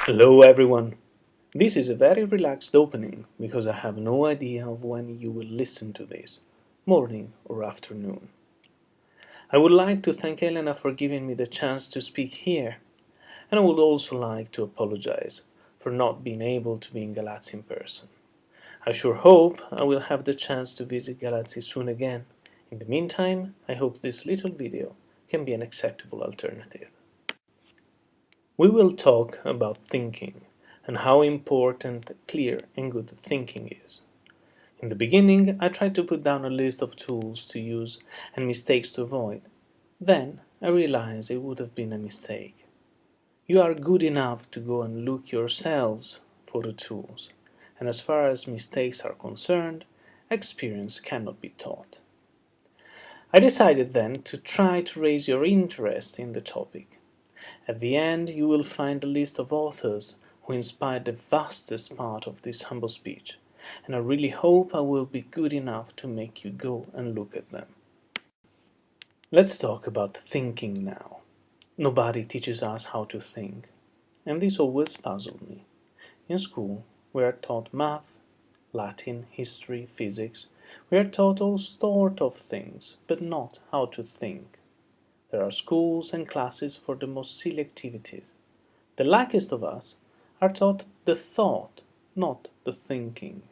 Hello everyone. This is a very relaxed opening because I have no idea of when you will listen to this, morning or afternoon. I would like to thank Elena for giving me the chance to speak here, and I would also like to apologize for not being able to be in Galati in person. I sure hope I will have the chance to visit Galati soon again. In the meantime, I hope this little video can be an acceptable alternative. We will talk about thinking and how important clear and good thinking is. In the beginning, I tried to put down a list of tools to use and mistakes to avoid. Then I realized it would have been a mistake. You are good enough to go and look yourselves for the tools, and as far as mistakes are concerned, experience cannot be taught. I decided then to try to raise your interest in the topic. At the end, you will find a list of authors who inspired the vastest part of this humble speech, and I really hope I will be good enough to make you go and look at them. Let's talk about thinking now. Nobody teaches us how to think, and this always puzzled me. In school, we are taught math, Latin, history, physics. We are taught all sorts of things, but not how to think. There are schools and classes for the most silly activities. The luckiest of us are taught the thought, not the thinking.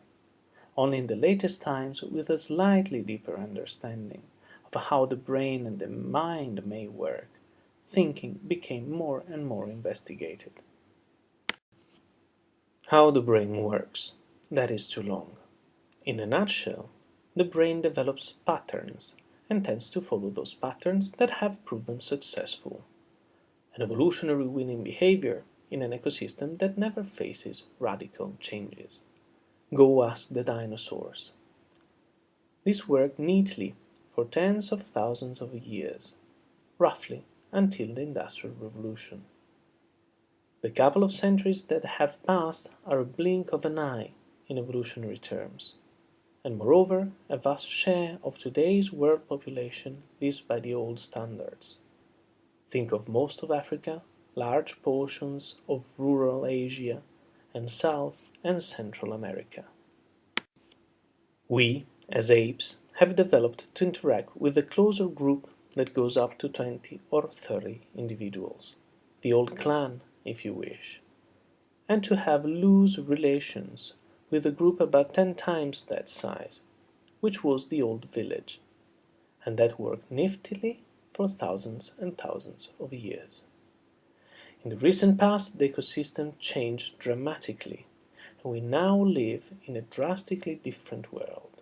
Only in the latest times, with a slightly deeper understanding of how the brain and the mind may work, thinking became more and more investigated. How the brain works, that is too long. In a nutshell, the brain develops patterns and tends to follow those patterns that have proven successful. An evolutionary winning behavior in an ecosystem that never faces radical changes. Go ask the dinosaurs. This worked neatly for tens of thousands of years, roughly until the Industrial Revolution. The couple of centuries that have passed are a blink of an eye in evolutionary terms, and moreover, a vast share of today's world population lives by the old standards. Think of most of Africa, large portions of rural Asia, and South and Central America. We, as apes, have developed to interact with a closer group that goes up to 20 or 30 individuals, the old clan, if you wish, and to have loose relations with a group about 10 times that size, which was the old village, and that worked niftily for thousands and thousands of years. In the recent past, the ecosystem changed dramatically, and we now live in a drastically different world.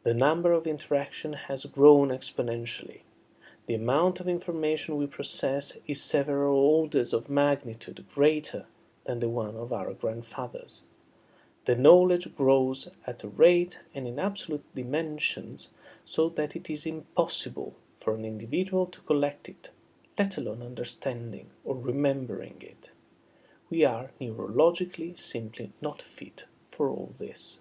The number of interactions has grown exponentially. The amount of information we process is several orders of magnitude greater than the one of our grandfathers. The knowledge grows at a rate and in absolute dimensions so that it is impossible for an individual to collect it, let alone understanding or remembering it. We are neurologically simply not fit for all this.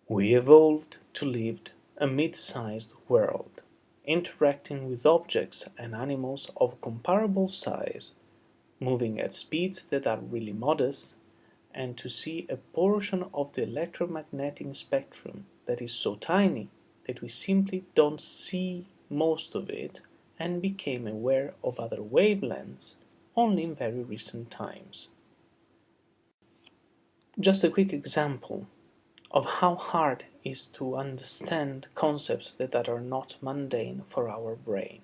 We evolved to live a mid-sized world, interacting with objects and animals of comparable size, moving at speeds that are really modest, and to see a portion of the electromagnetic spectrum that is so tiny that we simply don't see most of it, and became aware of other wavelengths only in very recent times. Just a quick example of how hard it is to understand concepts that are not mundane for our brain.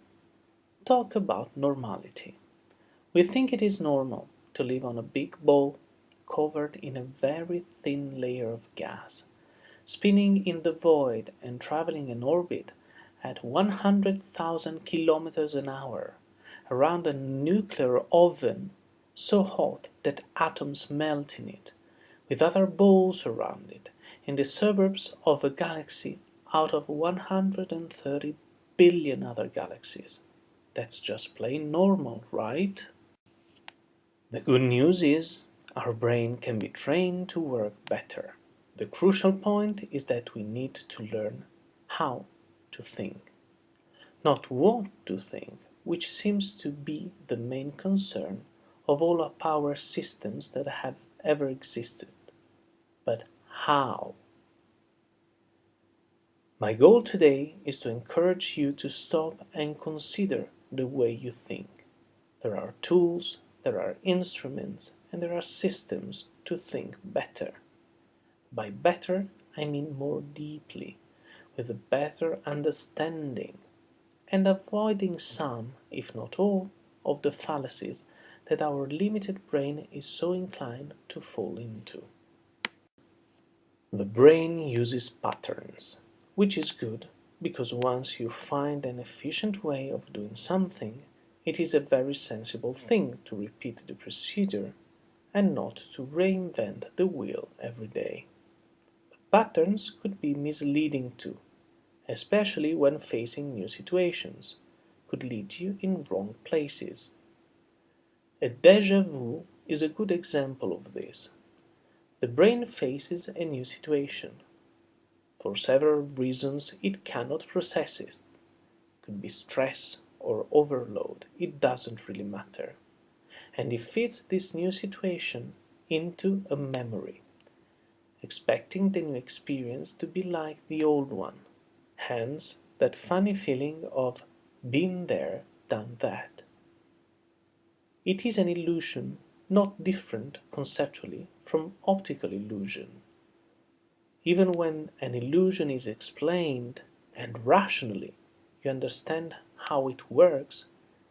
Talk about normality. We think it is normal to live on a big ball covered in a very thin layer of gas, spinning in the void and traveling in orbit at 100,000 kilometers an hour around a nuclear oven so hot that atoms melt in it, with other balls around it, in the suburbs of a galaxy out of 130 billion other galaxies. That's just plain normal, right? The good news is our brain can be trained to work better. The crucial point is that we need to learn how to think, not what to think, which seems to be the main concern of all our power systems that have ever existed. But how? My goal today is to encourage you to stop and consider the way you think. There are tools, there are instruments, and there are systems to think better. By better, I mean more deeply, with a better understanding, and avoiding some, if not all, of the fallacies that our limited brain is so inclined to fall into. The brain uses patterns, which is good because once you find an efficient way of doing something, it is a very sensible thing to repeat the procedure and not to reinvent the wheel every day. Patterns could be misleading too, especially when facing new situations, could lead you in wrong places. A déjà vu is a good example of this. The brain faces a new situation. For several reasons it cannot process it. Could be stress or overload, it doesn't really matter. And it fits this new situation into a memory, expecting the new experience to be like the old one. Hence, that funny feeling of been there, done that. It is an illusion not different conceptually from optical illusion. Even when an illusion is explained and rationally you understand how it works,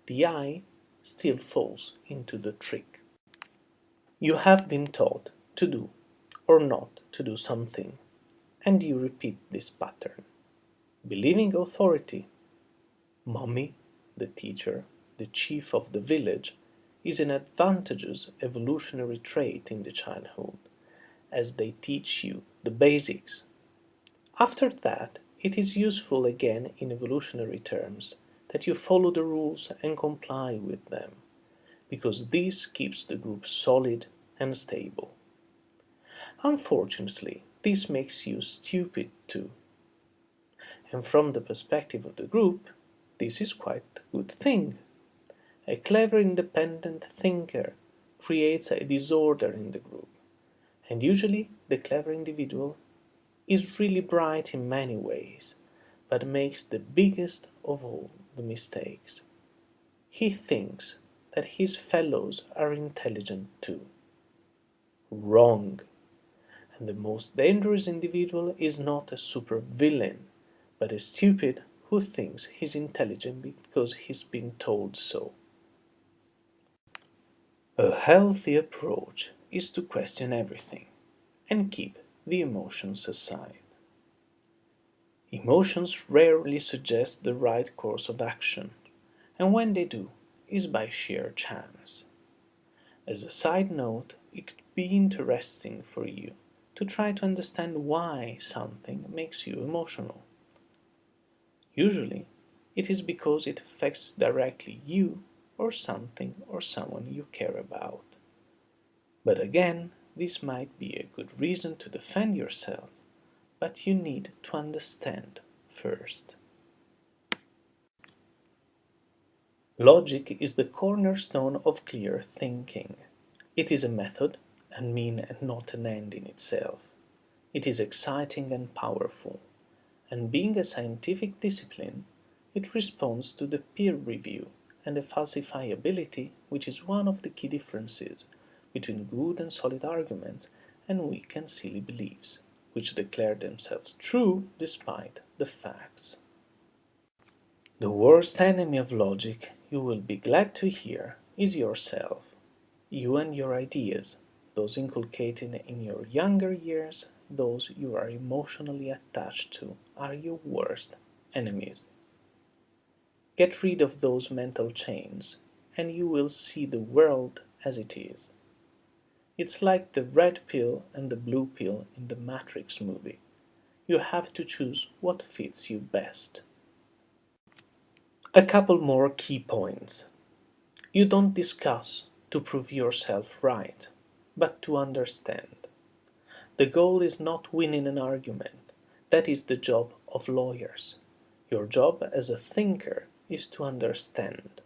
the eye still falls into the trick. You have been taught to do or not to do something, and you repeat this pattern. Believing authority, mommy, the teacher, the chief of the village, is an advantageous evolutionary trait in the childhood, as they teach you the basics. After that, it is useful again in evolutionary terms that you follow the rules and comply with them, because this keeps the group solid and stable. Unfortunately, this makes you stupid too. And from the perspective of the group, this is quite a good thing. A clever independent thinker creates a disorder in the group, and usually the clever individual is really bright in many ways, but makes the biggest of all the mistakes. He thinks that his fellows are intelligent too. Wrong. And the most dangerous individual is not a supervillain, but a stupid who thinks he's intelligent because he's been told so. A healthy approach is to question everything and keep the emotions aside. Emotions rarely suggest the right course of action, and when they do, is by sheer chance. As a side note, it could be interesting for you to try to understand why something makes you emotional. Usually, it is because it affects directly you or something or someone you care about. But again, this might be a good reason to defend yourself, but you need to understand first. Logic is the cornerstone of clear thinking. It is a method, a mean and not an end in itself. It is exciting and powerful, and being a scientific discipline, it responds to the peer review and the falsifiability, which is one of the key differences between good and solid arguments and weak and silly beliefs, which declare themselves true despite the facts. The worst enemy of logic, you will be glad to hear, is yourself. You and your ideas, those inculcated in your younger years, those you are emotionally attached to, are your worst enemies. Get rid of those mental chains, and you will see the world as it is. It's like the red pill and the blue pill in the Matrix movie. You have to choose what fits you best. A couple more key points. You don't discuss to prove yourself right, but to understand. The goal is not winning an argument. That is the job of lawyers. Your job as a thinker is to understand.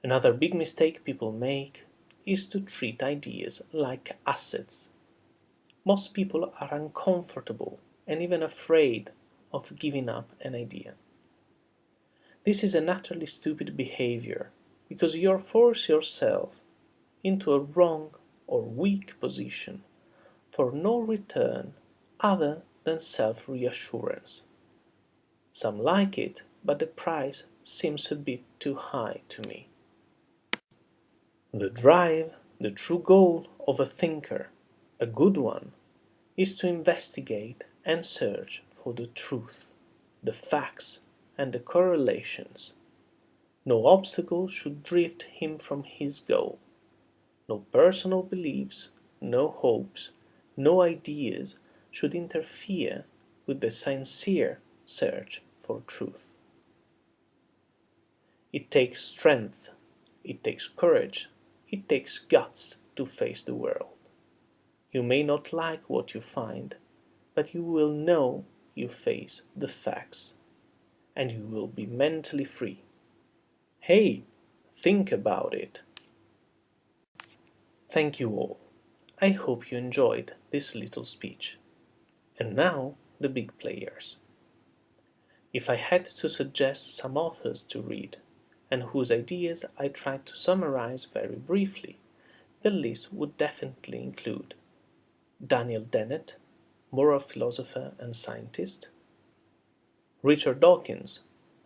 Another big mistake people make is to treat ideas like assets. Most people are uncomfortable and even afraid of giving up an idea. This is an utterly stupid behavior because you force yourself into a wrong or weak position for no return other than self-reassurance. Some like it, but the price seems a bit too high to me. The drive, the true goal of a thinker, a good one, is to investigate and search for the truth, the facts, and the correlations. No obstacle should drift him from his goal. No personal beliefs, no hopes, no ideas should interfere with the sincere search for truth. It takes strength, it takes courage, it takes guts to face the world. You may not like what you find, but you will know you face the facts, and you will be mentally free. Hey, think about it. Thank you all. I hope you enjoyed this little speech. And now, the big players. If I had to suggest some authors to read, and whose ideas I tried to summarize very briefly, the list would definitely include Daniel Dennett, moral philosopher and scientist; Richard Dawkins,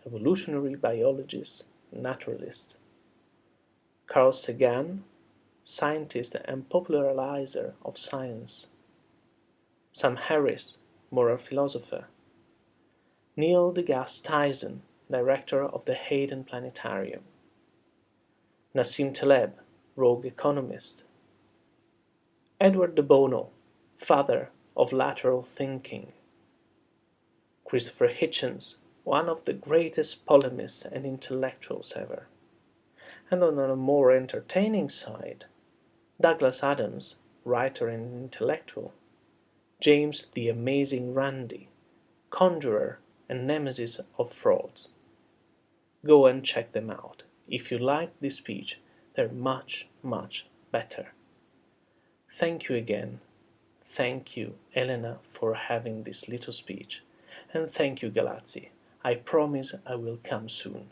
evolutionary biologist, naturalist; Carl Sagan, scientist and popularizer of science; Sam Harris, moral philosopher; Neil deGrasse Tyson, director of the Hayden Planetarium; Nassim Taleb, rogue economist; Edward de Bono, father of lateral thinking; Christopher Hitchens, one of the greatest polemists and intellectuals ever; and on a more entertaining side, Douglas Adams, writer and intellectual; James the Amazing Randi, conjurer and nemesis of frauds. Go and check them out. If you like this speech, they're much, much better. Thank you again. Thank you, Elena, for having this little speech. And thank you, Galati. I promise I will come soon.